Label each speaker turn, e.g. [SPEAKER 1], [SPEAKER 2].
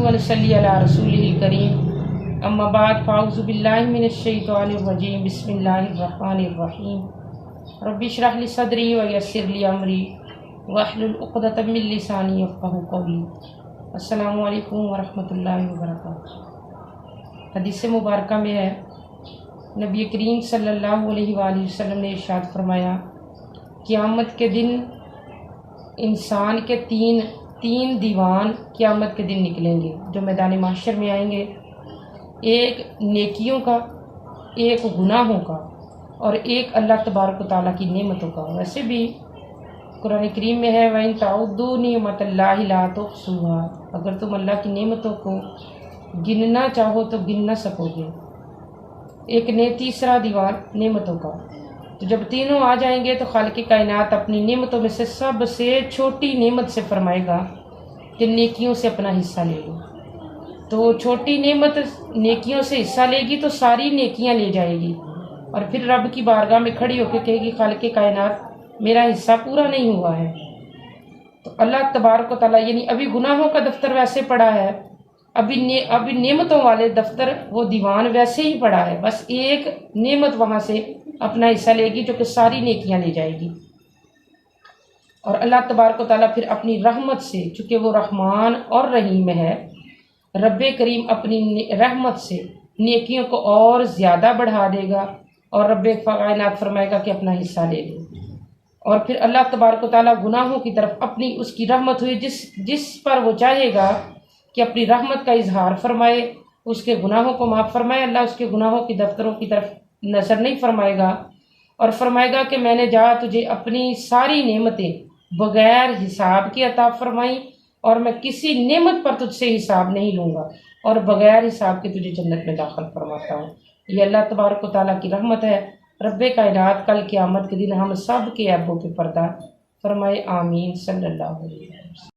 [SPEAKER 1] व नसल्ली अला रसूलिल करीम अम्मा बाद फ़ाऊज़ु बिल्लाहि मिनश शैतानिर रजीम बिस्मिल्लाहिर रहमानिर रहीम रब्बि इश्रह ली सदरी व यस्सिर ली अमरी वहलुल उक़दतम मिन लिसानी यफ़क़हू क़ौली। अस्सलामु अलैकुम व रहमतुल्लाहि व बरकातुहू। हदीस मुबारका में है, नबी करीम सल्लल्लाहु अलैहि वसल्लम ने इरशाद फरमाया, क़यामत के दिन इंसान के तीन दीवान क़यामत के दिन निकलेंगे जो मैदान महशर में आएंगे। एक नेकियों का, एक गुनाहों का और एक अल्लाह तबारक व तआला की नेमतों का। वैसे भी कुरान करीम में है, वइन ताउद्दू निअमतल्लाहि ला तुहसूहा, अगर तुम अल्लाह की नेमतों को गिनना चाहो तो गिन ना सकोगे। तीसरा दीवान नेमतों का। तो जब तीनों आ जाएंगे तो खालिक कायनात अपनी नेमतों में से सबसे छोटी नेमत से फरमाएगा कि नेकियों से अपना हिस्सा ले लो। तो छोटी नेमत नेकियों से हिस्सा लेगी तो सारी नेकियां ले जाएगी और फिर रब की बारगाह में खड़ी होकर कहेगी, खालिक कायनात मेरा हिस्सा पूरा नहीं हुआ है। तो अल्लाह तबारक व तआला यानी अभी गुनाहों का दफ्तर वैसे पड़ा है, अभी नेमतों वाले दफ्तर वो दीवान वैसे ही पड़ा है, बस एक नेमत वहाँ से अपना हिस्सा लेगी जो कि सारी नेकियां ले जाएगी। और अल्लाह तबारक व तआला फिर अपनी रहमत से, चूँकि वो रहमान और रहीम है, रब्बे करीम अपनी रहमत से नेकियों को और ज़्यादा बढ़ा देगा और रब्बे कायनात फरमाएगा कि अपना हिस्सा ले लो। और फिर अल्लाह तबारक व तआला गुनाहों की तरफ अपनी उसकी रहमत हुई जिस पर वो चाहेगा कि अपनी रहमत का इजहार फरमाए, उसके गुनाहों को माफ़ फरमाए, अल्लाह उसके गुनाहों की दफ्तरों की तरफ नज़र नहीं फरमाएगा और फरमाएगा कि मैंने जा तुझे अपनी सारी नेमतें बग़ैर हिसाब के अता फरमाई और मैं किसी नेमत पर तुझसे हिसाब नहीं लूँगा और बग़ैर हिसाब के तुझे जन्नत में दाखिल फरमाता हूँ। ये अल्लाह तबारक व तआला की रहमत है। रब्बे कायनात कल क़यामत के दिन हम सब के ऐबों पे पर्दा फरमाए। आमीन सल्लल्लाहु अलैहि वसल्लम।